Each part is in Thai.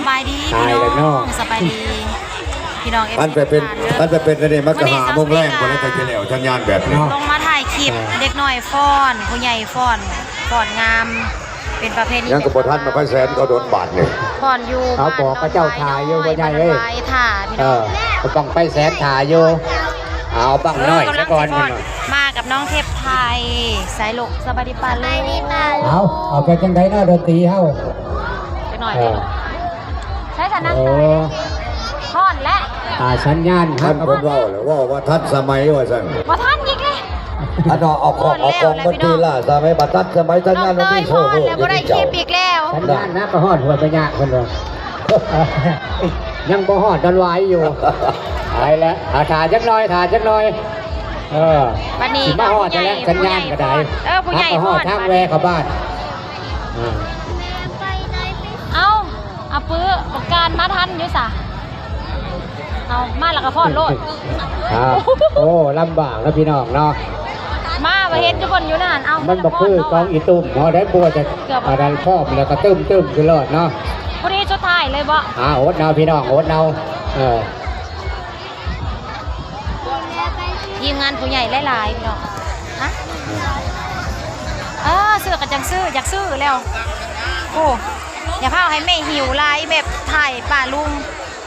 บายดีพี่น้องสบายดีพี่น้องมันไปเป็นอะไรเนี่ยมันก็หาโมงแรงคนละแต่เฉลียวชัญญาณแบบนี้ลงมาถ่ายคลิปเด็กน้อยฟ้อนผู้ใหญ่ฟ้อนงามเป็นประเพณียังกับบทันมาค่อยแสนก็โดนบาดเนี่ยฟ้อนอยู่เขาบอกพระเจ้าถ่ายอยู่ว่าใหญ่เลยถ่าพี่น้องต้องไปแสนถ่ายอยู่เอาบังน้อยซะก่อนมากับน้องเทพไทยสายลูกสบายดีป่าเลยเอาไปจังไดหน้าดนตรีเฮาไปหน่อยใช้ฐานะฟ้อนและสัญญาณท่านคนว่าทัดสมัยว่าสั่งว่าท่านยิงเลยอันนั้นออกบันทีล่ะสมัยบัตรทัดสมัยสัญญาณมันไม่โชว์แล้วก็ได้คลิปอีกแล้วสัญญาณนะก็ฮอดหัวปัญญาคนเดียวยังบ่ฮอดดันไว้อยู่ไปแล้วถ่ายจักหน่อยบัดนี้มาฮอดแล้วสัญญาณก็ได้ผู้ใหญ่ฮอดทางแวเข้าบ้านเอาปื้อประการมาทันอยู่สะเอามาแล้วก็พ่อโลดโอ้ลำบากแล้วพี่น้องเนาะมาเห็นทุกคนอยู่นั่นเอามันบอกคือกองอีตุ่มได้บัวจะอะไรครอบแล้วก็ตึ้มคือรอดเนาะพอดีชุดถ่ายเลยบ่โอ๊ตเนาพี่น้องโอ๊ตเนาทีมงานผู้ใหญ่หลายๆพี่น้องฮะซื้อกระจังซื้ออยากซื้อแล้วโอ้อย่าพาให้แม่หิวไลฟ์แบบถ่ายป่าลุง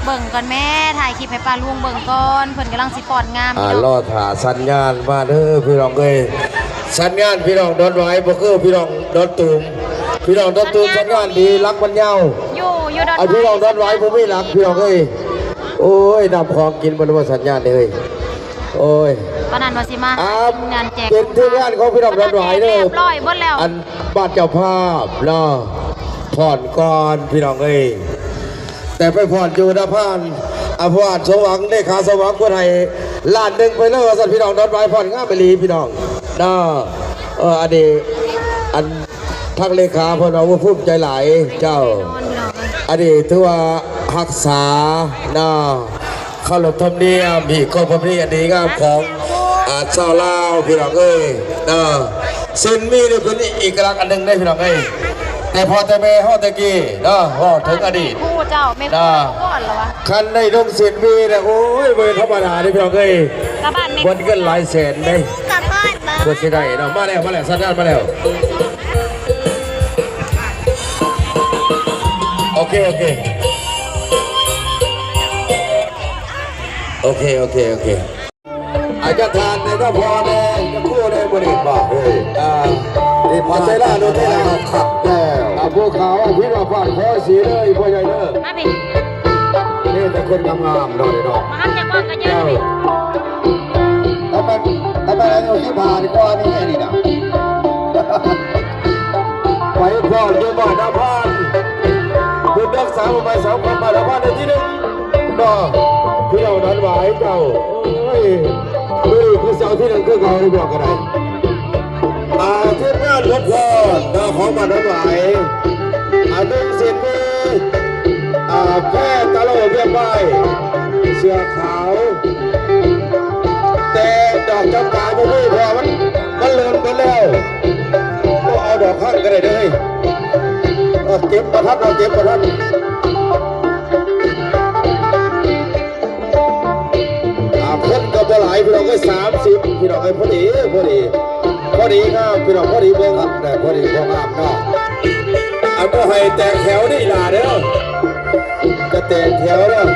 เบิ่งก่อนแม่ถ่ายคลิปให้ป่าลุงเบิ่งก่อนเพิ่นกำลังสิฟ้อนงามรอถ่าสัญญาณมาเด้อพี่น้องเอ้ยสัญญาณพี่น้องโดนไว้บ่คือพี่น้องโดนตูมพี่น้องโดนตูมสัญญาณดีรักมันยาวอยู่โดนพี่น้องโดนไว้ผมไม่รักพี่น้องเอ้ยโอ้ยนำของกินบนว่าสัญญาณเลยโอ้ยปนันวสิมางานแจกเป็นที่งานของพี่น้องโดนไว้เด้ออันบ้านเจ้าภาพเนาะผ่อนก่อนพี่น้องเอ้ยแต่ไปผ่อนอยู่นะพานอาภาสสว่างได้ขาสว่างคนไทยล้านหนึ่งไปเลยว่าสัตว์พี่น้องโดนไว้ผ่อนง่ายไปรีพี่น้องน่าอดีตอันทักเลขาพอเราว่าพูดใจหลายเจ้าอดีตถือว่ารักษาน่าเข้าหลบธรรมเนียมพี่ก็พอดีอันนี้ก็ของชาวลาวพี่น้องเอ้ยน่าเส้นมีนี่เป็นอีกลักษณ์อันหนึ่งได้พี่น้องเอ้ยแต่พอแต่แม่ฮอตะกี้นะฮอถึงอดีตผู้เจ้าไม่ก่อนหรอวะคันในดงเส้นมีนะโอ้ยเบอร์ธรรมดาเลยพี่น้องเอ้ยวันเกินหลายแสนเลยเพื่อจะได้เนาะมาแล้วสัญญาณมาแล้วโอเคอาจารย์ทานในก็พอเลยจะคู่ในบริบาลนี่พอใจล่าดูที่แล้วขับแล้วพวกเขาพี่น้องผ่านพ่อสีเลยพ่อใหญ่เลยนี่แต่คนงามๆเลยเนาะมาทำอย่างบ้างกันเยอะเลยถ้าเป็นอะไรที่ผ่านก็นี่ไงนี่นะไปพ่ออยู่บ้านน้ำพานคุณรักษามาสาวความบ้านน้ำพานในที่หนึ่งเนาะพี่เรานั้นไหวเจ้าโอ้ยคือเสาที่หนึ่งคือเขาที่บอกกันได้ที่งานรับพรเนาะของบ้านนั้นไหวดึงเส้นมือแค่ตะโลเบี้ยใบเสื้อขาวแต่ดอกจำปาไม่ได้พอมันเลื่อนไปแล้วก็เอาดอกข้างกันได้เลยเก็บประทัดเก็บประทัดคนก็บ่หลายพี่น้องก็30พี่น้องก็พอดีครับพี่น้องพอดีเบิ่งครับแต่พอดีพองามเนาะบ่ให้แตกแถวนี่ล่ะเด้อจะแตกแถวเด้อ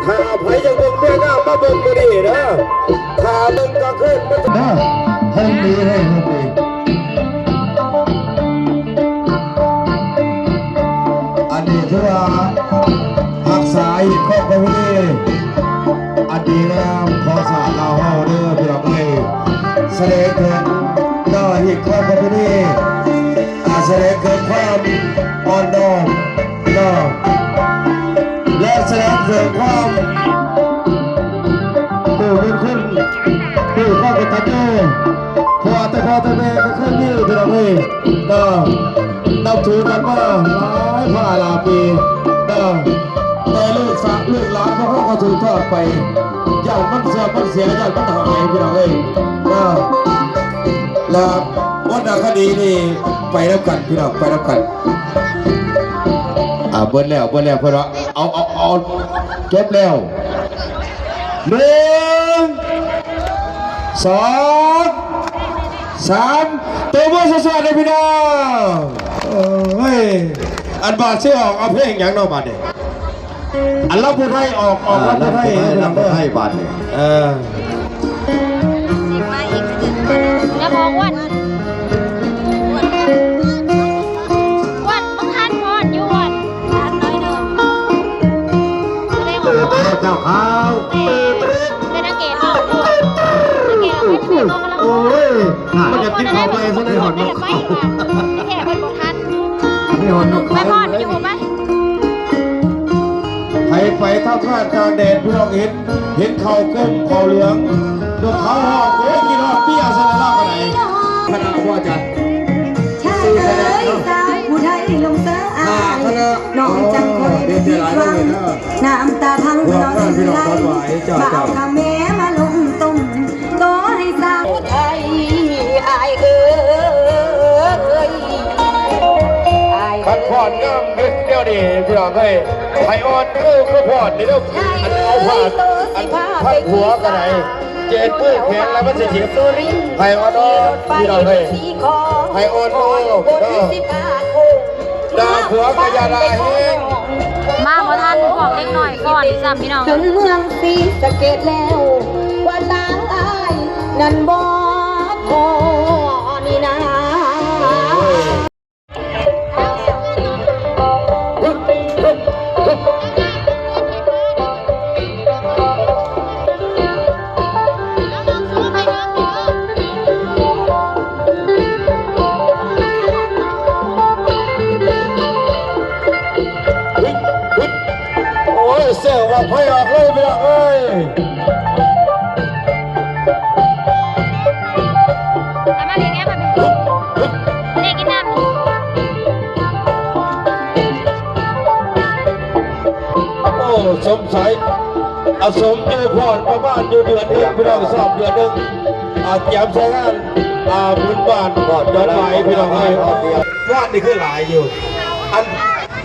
ถ้าไผยังเบิ่งเมื่อหน้ามาเบิ่งบ่ดีเด้อถ้าเบิ่งก็ขึ้นมันเด้อให้ดีอันนี้คือว่ารักษาอีกครอบครัวนี้อันดีแล้วขอสาเราเฮาเด้อพี่น้องเอ้ยแสดงถึงน้ออีกครอบครัวนี้แสดงถึงความอ่อนน้อมน้อและแสดงถึงความเป็นคนที่ข้อกตัญญูพอแต่แม่ก็ขึ้นนี่พี่น้องเอ้ยน้อนับถือกันมาหลายปีน้อแต่ลูกหลานเขาก็ถูกทอดไปย่างมันเสียย่างมันหายพี่น้องเอ้ยแล้ว วัดนาคดีนี่ไปแล้วกันพี่น้องไปแล้วกันเบิ้ลแล้วเพื่อนว่าเอาจบแล้ว1 2 3ตัวมือสดๆเลยพี่น้องเฮ้ยอันบาดเสื้อออกเอาเพลงอย่างนอกบาดเนี่ยอันรับผู้ไทยออกรับผู้ไทยรับผู้ไทยบาดเนี่ยแล้วพอวันต้องทานพอดอยู่วันทานน้อยหนึ่งเรียกว่า เจ้าข้าว เป็นนักเกตเอาด้วยนักเกตเอาไม่เป็นตัวกำลัง โอ้ยมันจะกินข้าวไปซะเลยหอนนก ไม่แค่เป็นบททัน ไม่หอนนก ไม่พอดอยู่ไหม ไปท่าพลาดกลางแดดพี่น้องเห็นเขาก้มเขาเหลืองนกเขาหอกโอ้ยกินหอดเบี้ยซะแล้วล่ะกันไหนคณะพ่อจัด ชาเอ๋ยสาวผู้ไทยลงเสืออายน้องจังคอยได้ที่ฟังน้ำตาพังน้องไหลมาเอาคำแม่มาลงตุ่มก็ให้สาวไทยอายเอ๋ย ขันพอดงามเดียวดีพี่น้องเอ้ยไผ่อ่อนคือพอดนี่ลูกอันเอาผ้าอันพัดหัวกันไหนเจ็ดมือแขนแล้วมันจะเฉียบไผ่อ่อนพี่น้องเอ้ยไผ่อ่อนดาหัวกระยาดาเฮง มาพอทันบอกเล็กหน่อยก่อนจำพี่น้อง ถึงเมืองศรีสะเกษแล้วว่าตางอายนั่นบ่พอนี่นะ โอ้ยเสียวว่าไผ่ออกเลยพี่น้องเอ้ย ทำมาเรียนแง่มาเป็นเด็กกินน้ำ โอ้สมสายสมเอพอดประมาณอยู่เดือนหนึ่งพี่น้องสอบเดือนหนึ่งเตรียมใช้งานพื้นบ้านก่อนย้อนไปพี่น้องเอ้ยบ้านนี่คือหลายอยู่อัน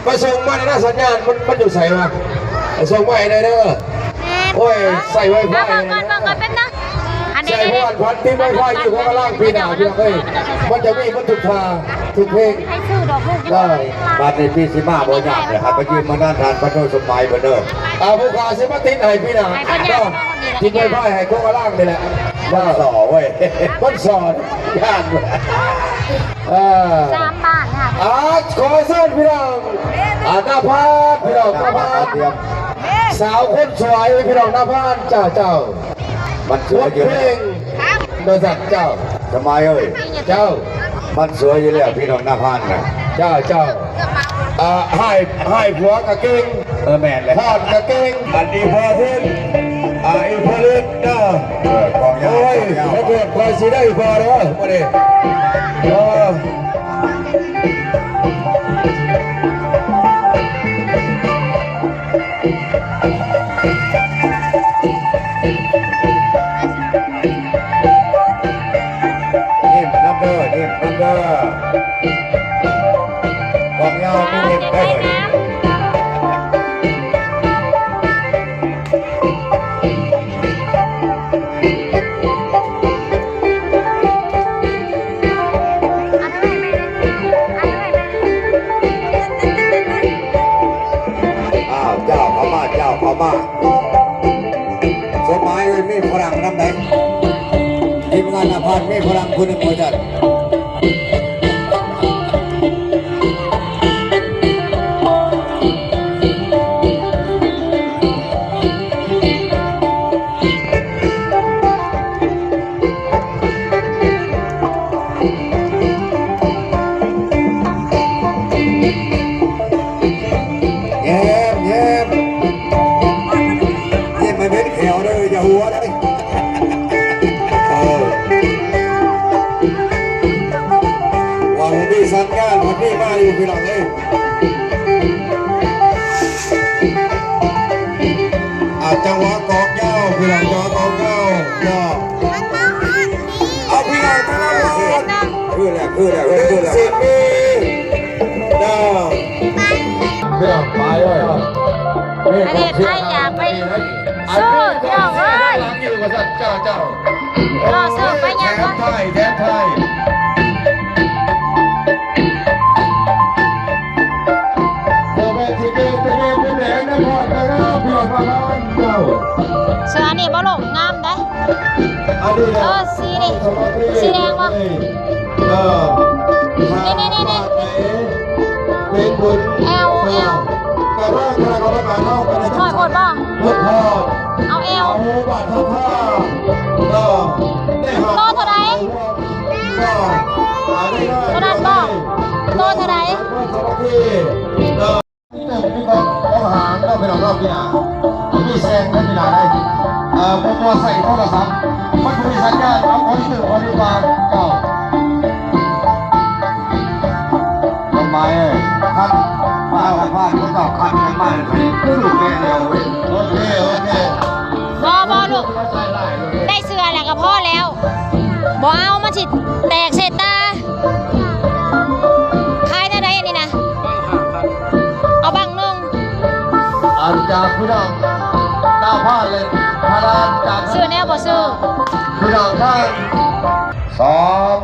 ไปส่งมาในหน้าสัญญาณมันอยู่ใส่มาส่งไว้ได้เด้อโอ้ยใส่ไว้พ่อ เบิ่งก่อนแป๊บนะอันนี้ ใส่พ่อพันที่ไม่พ่ออยู่ข้างล่างพี่น้องพี่น้องเอ้ยมันจะมีมันทุกทางทุกเพลง ให้ซื้อดอกลูก ได้ บัดในพี่สิมาบ่ยากเลยครับไปยืนมาด้านทานพระโนสมัยเบอร์เด้อ ผู้ขาสิมาติดให้พี่น้องก็ติดไว้พ่อให้ข้างล่างนี่แหละ ว่าต่อเว้ย มันสอนย่าน3 บาทค่ะ ขอเส้นพี่น้องหน้าพานพี่น้องหน้าพาน เตรียม สาวคนสวยพี่น้องหน้าพานเจ้า มันส ร วย ถ อยู่ เพลงบริษัทเจ้า สมัยเอ้ย เจ้า มันสวยอยู่แล้วพี่น้องหน้าพานน่ะ เจ้าให้ผัวกะเก่ง แม่นเลย พอดกะเก่งอันนี้พอทิ้งอีพอลิตเนาะ กองยาว โอ้ย กองยาว ถ้าเกิดใครสิได้พอเด้อมาดินิ่มน้ำเด้อนิ่มน้ำเด้อกองยาวไม่นิ่มได้เลย เจ้าเข้ามาสมัยเอ้ยมีพลังน้ำแดงทีมงานอภารมีพลังคุณหนึ่งคนจัดไม่เป็นแขวเลยอย่าหัวเลยว่าผมมีสัญญาณวันนี้มาอยู่พี่น้องเลยจังหวะกองยาวพี่น้องจังหวะกองยาวเอาพี่น้องทั้งนั้นคือแล้ว พูดแล้วพูดแล้วน้าเพื่อนไปเลย ประเทศไทยอยากไปสู้พี่น้องเอ้ย อยู่กับสัตว์เจ้าร อสู้ไปยังวะ แทนไทยโมเมนต์ที่เป็นแดงนะพ่อนะพี่น้องมาแล้วเจ้า เสือนี่บ่หลงงามได้ อันนี้นะ สีนี่สีแดงวะ นี่เป็นบุญ เอล แต่ว่าคณะกรรมการเข้าไปใน หน่อยอดบ่ ลูกพ่อ เอาเอล เอาบาทเท่าผ้าก็ได้หา โตเท่าไหร่ ก็หาได้ง่าย เท่านั้นบ่โตเท่าไหร่ ก็มีคนเอาหางก็เป็นรอบที่หนามีแซงได้ที่หนาได้พอใส่โทรศัพท์มันมีสัญญาณเอาคนสื่อคนวางเก่าลงไปท่านมาวันพาคนเก่าคันกันมาเลยลูกแม่เดียวโอเคบ่ลูกได้เสือแล้วก็พอแล้วบ่เอามาสิแตกเศษตาขายได้อันนี้นะเอาบังนึง อันจากพี่น้องดาวผ้าเลยพารานจาก ซื้อแนวบ่ซื้อ พี่น้องท่านสอง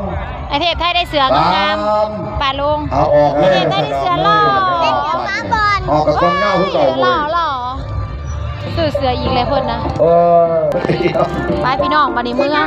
ไอเทพไทยได้เสืองามๆป่าลุง เอาออก ไอ เลย เทพไทยได้เสือหล่อ ออกกับกองเงาผู้เก่า หล่อซื้อเสืออีกเลยเพิ่นนะ เออ ไปพี่น้องบัดนี้เมือง